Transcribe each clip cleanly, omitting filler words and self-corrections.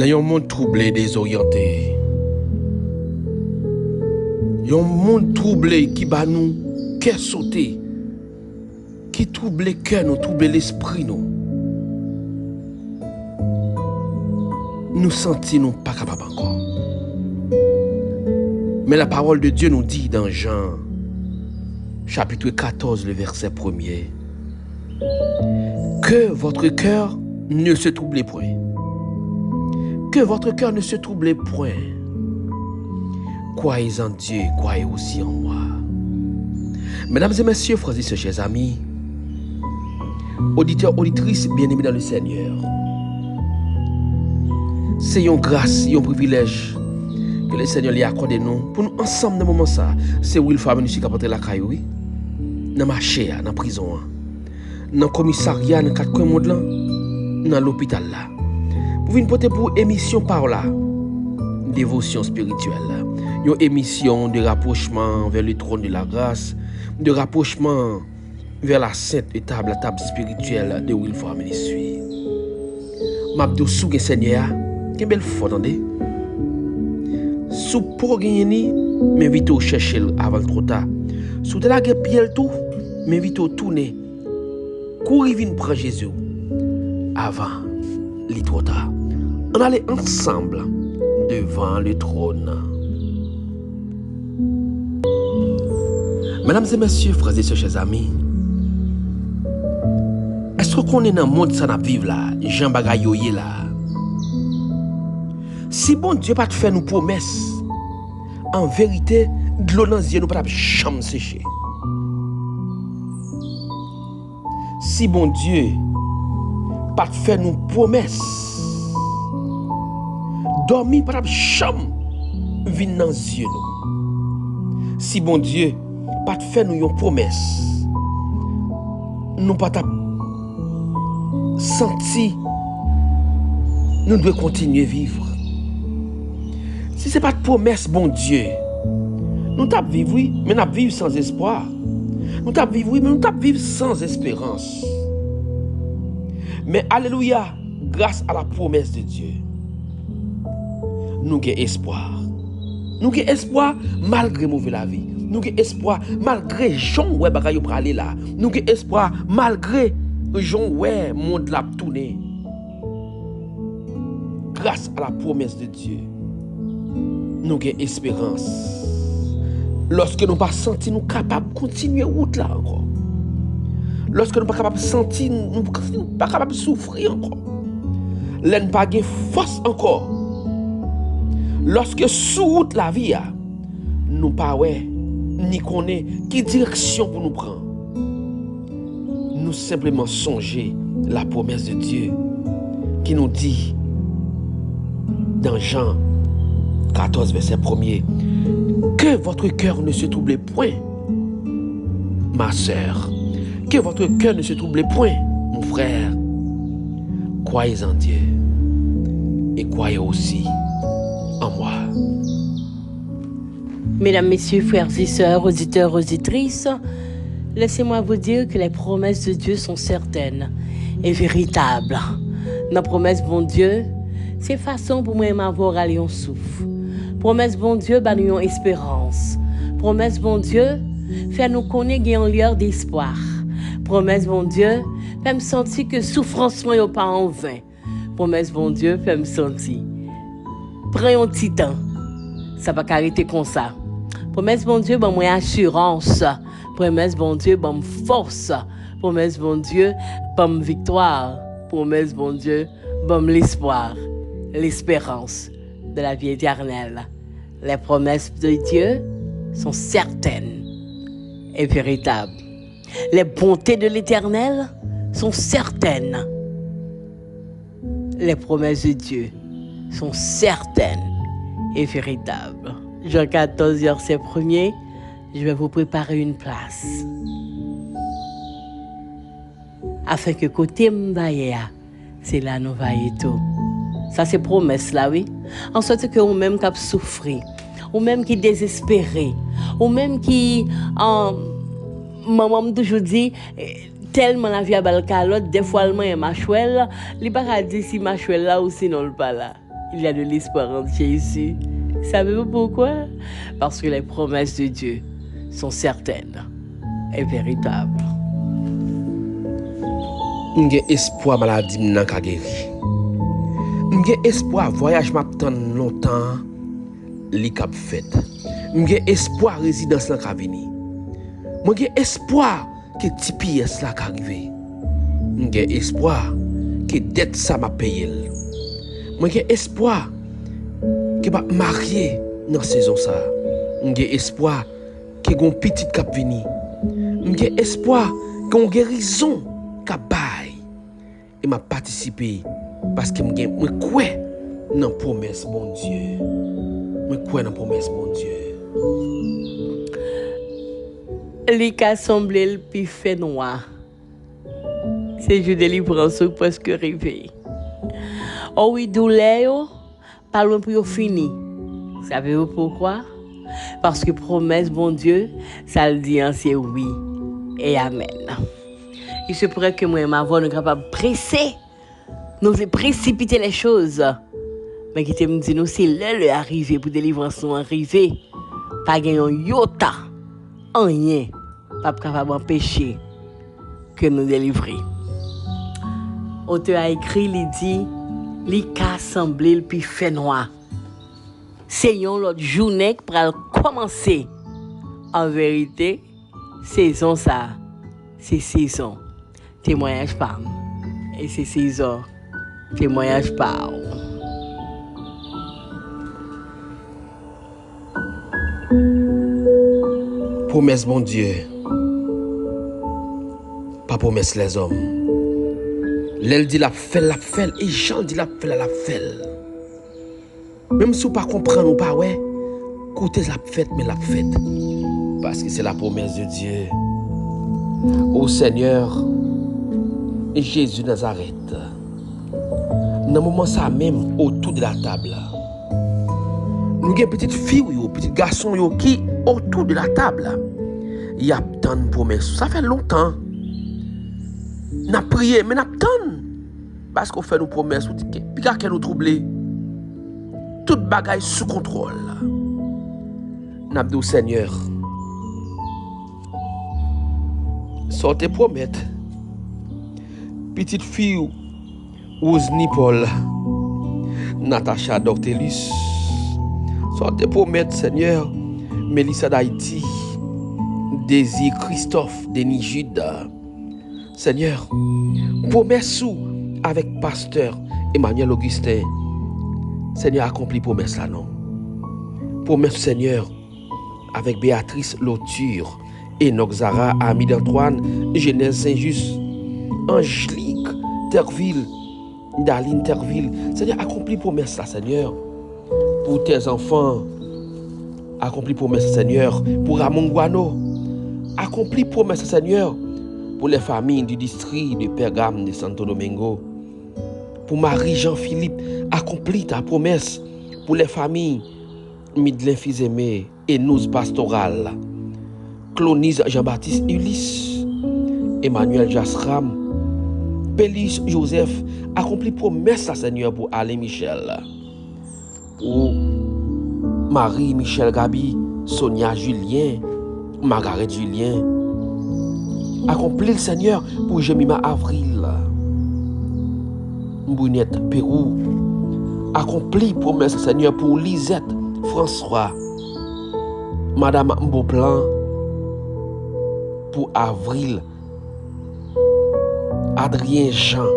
Dans un monde troublé et désorienté, un monde troublé qui bat nous, cœur sauté, qui trouble le cœur, nous trouble l'esprit, nous sentons pas capables encore. Mais la parole de Dieu nous dit dans Jean, chapitre 14, le verset 1er, que votre cœur ne se trouble point. Que votre cœur ne se trouble point. Croyez en Dieu, croyez aussi en moi. Mesdames et messieurs, frères et sœurs, chers amis, auditeurs, auditrices, bien-aimés dans le Seigneur, c'est une grâce, un privilège que le Seigneur lui a accordé nous pour nous ensemble dans ce moment ça. C'est où il faut amener nous capter la caillou, dans ma chair, dans la prison, dans le commissariat, dans le quatre coins monde là, dans l'hôpital là. Pour venir porter pour émission par là, dévotion spirituelle, une émission de rapprochement vers le trône de la grâce, de rapprochement vers la sainte étable, la table spirituelle de Wilford Ministry. M'abdou sou gen Seigneur, quelle belle foi, attendez. Sou pour gagner, m'invite au chercher avant trop tard. Sou de la guerre pied tout, m'invite au tourner. Courir vinn prendre Jésus avant li trop tard. On allait ensemble devant le trône. Mesdames et messieurs, frères et sœurs, chers amis, est-ce qu'on est dans le monde ça n'a vivre là, Jean Bagayoye là? Si bon Dieu pas te faire nous promesses, en vérité, de l'eau dans les yeux nous pas jamais sécher. Si bon Dieu pas te faire nous promesses, dormir pas jamais venir dans les yeux nous. Si bon Dieu pas te faire nous une promesse, nous pas senti, nous devons continuer à vivre. Si ce n'est pas de promesse, bon Dieu, nous t'avons vivre, oui, mais nous vivre sans espoir. Nous t'avons vivre, oui, mais nous t'avons vivre sans espérance. Mais alléluia, grâce à la promesse de Dieu, nous avons espoir. Nous avons espoir malgré mauvais la vie. Nous avons espoir malgré Jean ouais bagaille pour aller là. Nous avons espoir malgré Jean ouais monde l'a tourné. Grâce à la promesse de Dieu, nous avons espérance. Lorsque nous pas senti nous capables de continuer route là encore. Lorsque nous pas capables de sentir nous pas capables de souffrir encore. L'en pas gain force encore. Lorsque sous route la vie a, nous pas ouais ni connaît qui direction pour nous prendre. Nous simplement songer la promesse de Dieu qui nous dit dans Jean 14 verset 1er que votre cœur ne se trouble point, ma sœur, que votre cœur ne se trouble point, mon frère. Croyez en Dieu et croyez aussi en moi. Mesdames, messieurs, frères et sœurs, auditeurs, auditrices, laissez-moi vous dire que les promesses de Dieu sont certaines et véritables. Nos promesses, bon Dieu, c'est façon pour moi m'avoir à un souffle. Promesse, bon Dieu, bah nous une espérance. Promesse, bon Dieu, fait nous connaître un lieu d'espoir. Promesse, bon Dieu, fait me sentir que souffrance moi pas en vain. Promesse, bon Dieu, fait me sentir. Prends un petit temps. Ça va arrêter comme ça. Promesse, bon Dieu, bon moi assurance. Promesse, bon Dieu, bon force. Promesse, bon Dieu, bon victoire. Promesse, bon Dieu, bon l'espoir. L'espérance de la vie éternelle. Les promesses de Dieu sont certaines et véritables. Les bontés de l'Éternel sont certaines. Les promesses de Dieu sont certaines et véritables. Jean 14, verset 1er, je vais vous préparer une place. Afin que côté m'baïa, c'est là nous vaillons tout. Ça c'est promesse là, oui. En sorte que ou même qui souffrir, ou même qui désespéré, ou même qui maman me toujours dit tellement la vie à balcalote, des fois elle m'a machouel, li pas dire si machouel là ou sinon le pas là. Il y a de l'espoir en Jésus. Savez-vous pourquoi? Parce que les promesses de Dieu sont certaines et véritables. J'ai espoir maladie m'nan ka guéri. J'ai espoir voyage m'attend longtemps li k'ap fait. J'ai espoir résidence là ka vini. Moi j'ai espoir que ti pièce là ka arrivé. J'ai espoir que dette ça m'a payé. Moi j'ai espoir que m'a marié dans saison ça. J'ai espoir que gon petit k'ap vini. J'ai espoir gon guérison k'ap bay. Et m'a participé parce que moi crois dans promesse bon Dieu. Moi crois dans promesse bon Dieu. Li ka semblé le pi fait noir. C'est jour de délivrance presque arrivé. Oh oui, douleur, pas loin pour fini. Savez-vous pourquoi? Parce que promesse bon Dieu, ça le dit en c'est oui et amen. Il se pourrait que moi et ma voix ne capable presser, nous précipiter les choses. Mais qui te me dit nous c'est l'heure arrivé pour délivrance nous arriver. Pas gagner un iota, rien, pas capable d'empêcher que nous délivrer. Auteur a écrit, il dit, li ka semblé le pi fait noir. C'est yon l'autre journée qui va commencer. En vérité, saison ça, c'est saison. Témoignage par. Et c'est saison. Témoignage par. Promesse bon Dieu. Pas promesse les hommes. L'elle dit la fait et Jean dit la fait. Même si vous pas comprendre ou pas ouais, écoutez la fête mais la fête parce que c'est la promesse de Dieu. Ô Seigneur Jésus Nazareth. Dans moment ça même autour de la table. Nous avons une petite fille ou petit garçon qui autour de la table. Il y a tant de promesses. Ça fait longtemps. N'a prié mais n'a tant parce qu'on fait nos promesses puis qu'à nous troubler. Toute bagaille sous contrôle. N'a dit au Seigneur. Sortez promettre. Petite fille Ousni Paul. Natacha Dortelus. Sortez promettre Seigneur. Mélissa d'Haïti. Désir Christophe Denis Jude. Seigneur, promesse avec pasteur Emmanuel Augustin. Seigneur, accomplis promesse là non. Promesse Seigneur avec Béatrice Lauture, Enoch Zara, Ami d'Antoine, Genèse Saint-Just, Angélique Terville, Daline Terville. Seigneur, accomplis promesse là Seigneur pour tes enfants. Accomplis promesse Seigneur pour Ramon Guano. Accomplis promesse Seigneur pour les familles du district de Pergame de Santo Domingo. Pour Marie Jean-Philippe, accomplis ta promesse pour les familles Midlin Fils-Aimé et Nous Pastoral. Clonise Jean-Baptiste Ulysse, Emmanuel Jasram, Pélis Joseph, accomplis promesse à Seigneur pour Alain Michel. Pour Marie Michel Gabi, Sonia Julien, Margaret Julien. Accomplis le Seigneur pour Jemima Avril. Brunette Pérou. Accomplis promesse Seigneur pour Lisette François. Madame Mboplan pour Avril. Adrien Jean.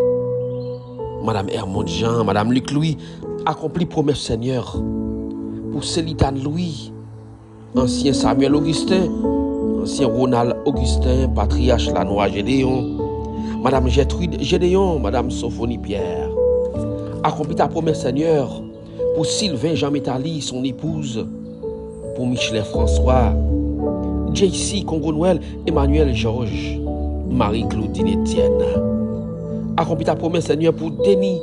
Madame Hermond Jean. Madame Luc Louis. Accomplis promesse Seigneur pour Célitane Louis. Ancien Samuel Augustin. Ancien Ronald Augustin. Patriarche Lanois Gédéon. Madame Gertrude Gédéon, Madame Sophonie Pierre. Accomplis ta promesse Seigneur pour Sylvain Jean Métali, son épouse, pour Michelet François, JC Congo Noël, Emmanuel Georges, Marie-Claudine Etienne. Accomplis ta promesse Seigneur pour Denis,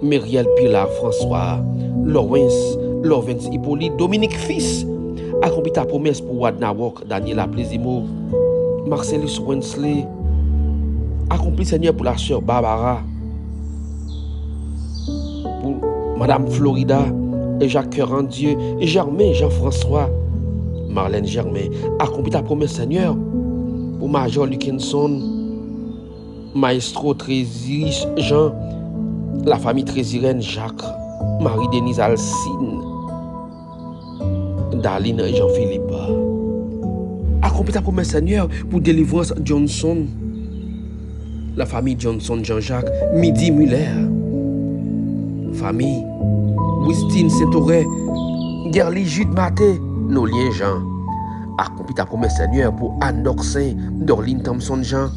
Myriel Pilar François, Lawrence Hippolyte, Dominique Fils. Accomplis ta promesse pour Wadna Walk, Daniela Plésimo, Marcellus Wensley. Accomplis Seigneur pour la sœur Barbara. Madame Florida et Jacques Cœur Dieu et Germain Jean-François, Marlène Germain, accomplis ta promesse, Seigneur, pour Major Luckinson, Maestro Trésiris Jean, la famille Trésirène Jacques, Marie-Denise Alcine, Darline Jean-Philippe. Accomplis ta promesse, Seigneur, pour Délivrance Johnson, la famille Johnson Jean-Jacques, Midi Muller, famille Wistine Saint-Auré, Gerly Jude Maté, Nolien Jean. Accomplis ta promesse, Seigneur, pour Anne Doxin, Dorline Thompson Jean,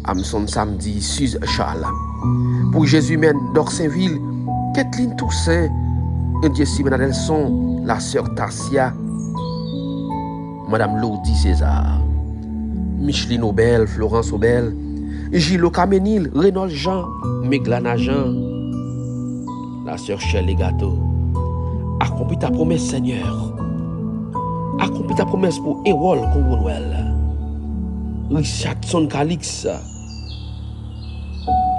Amson Samedi, Suze Charles. Pour Jésus-Men, Dorsainville, Kathleen Toussaint, Jessie Menadelson, la sœur Tassia, Madame Lodi César, Micheline Aubel, Florence Aubel, Gilles Camenil, Reynold Jean, Méglana Jean, la sœur Shirley Gâteau. Accomplis ta promesse, Seigneur. Accomplis ta promesse pour Ewol Congonwell, Richardson Calix,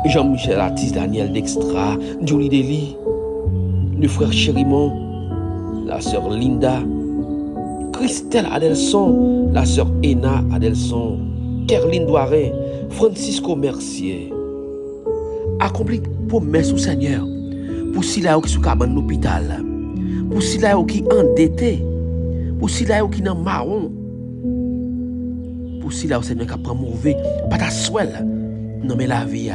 Jean-Michel Atis, Daniel Dextra, Julie Dely, le frère Chérimon, la sœur Linda, Christelle Adelson, la sœur Ena Adelson, Kerline Douarin, Francisco Mercier. Accomplis promesse au Seigneur pour si là qui sous cabane l'hôpital, pour si là qui endetté, pour si là qui nan marron, pour si là au Seigneur qui prend mauvais, pas ta souel, non mais la vie.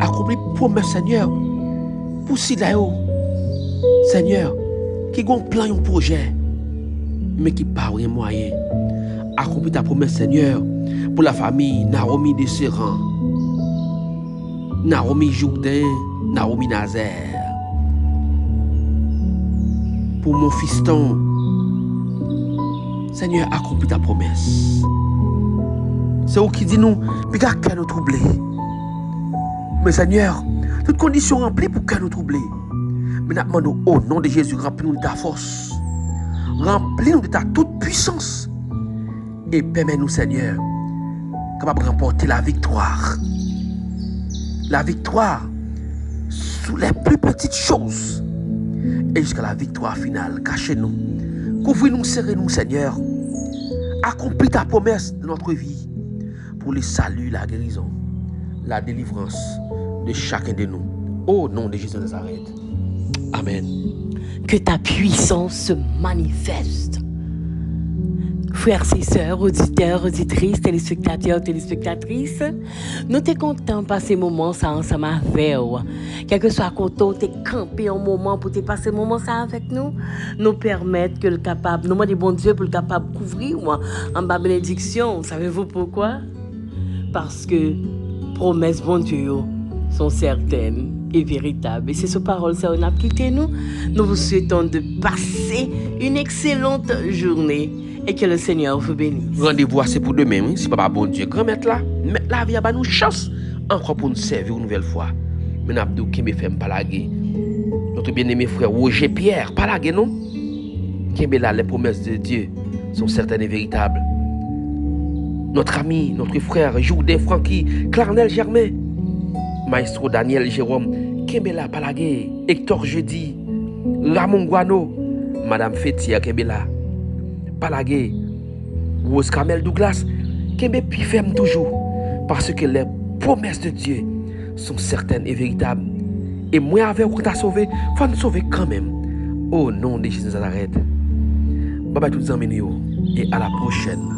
Accomplis promesse, Seigneur, pour si là Seigneur, qui a un plan, un projet, mais qui n'a pas de moyen. Accomplis ta promesse, Seigneur, pour la famille Naomi de Serran, Naomi Jourdain, Naomi Nazaire. Pour mon fiston, Seigneur, accomplis ta promesse. C'est vous qui dit nous, puis qu'à nous troubler. Mais Seigneur, toutes conditions remplies pour qu'à nous troubler. Mais nous demandons au nom de Jésus, remplis-nous de ta force. Remplis-nous de ta toute puissance. Et permets-nous, Seigneur, capable de remporter la victoire. La victoire sous les plus petites choses. Et jusqu'à la victoire finale. Cachez-nous. Couvre-nous, serrez-nous, Seigneur. Accomplis ta promesse de notre vie pour le salut, la guérison, la délivrance de chacun de nous. Au nom de Jésus de Nazareth. Amen. Que ta puissance se manifeste. Frères et sœurs, auditeurs, auditrices, téléspectateurs, téléspectatrices, nous sommes contents de passer ce moment ça ensemble avec vous. Quel que soit quand tu es campé un moment pour te passer ce moment ça avec nous, nous permettre que le capable, nous demandons bon Dieu pour le capable de couvrir en bas bénédiction. Savez-vous pourquoi? Parce que promesses bon Dieu sont certaines et véritables. Et c'est ce parole ça on a quitté nous. Nous vous souhaitons de passer une excellente journée. Et que le Seigneur vous bénisse. Rendez-vous c'est pour demain, oui? Si papa bon Dieu, grand mettre là, mettre la vie à nous chance encore pour nous servir une nouvelle fois. Mais n'abdou qui me fait palaguer. Notre bien-aimé frère Roger Pierre, palaguer non? Qui là les promesses de Dieu sont certaines et véritables. Notre ami, notre frère Jourdain Francky, Clarnel Germain, Maestro Daniel Jérôme, qui là palaguer, Hector Jeudi, Ramon Guano, Madame Fétia qui là. Palagué, Rose Kamel Douglas, Kembe puis ferme toujours, parce que les promesses de Dieu sont certaines et véritables. Et moi, avec vous, t'a sauvé, faut nous sauver quand même. Au nom de Jésus de Nazareth. Bye bye, tous les amis, et à la prochaine.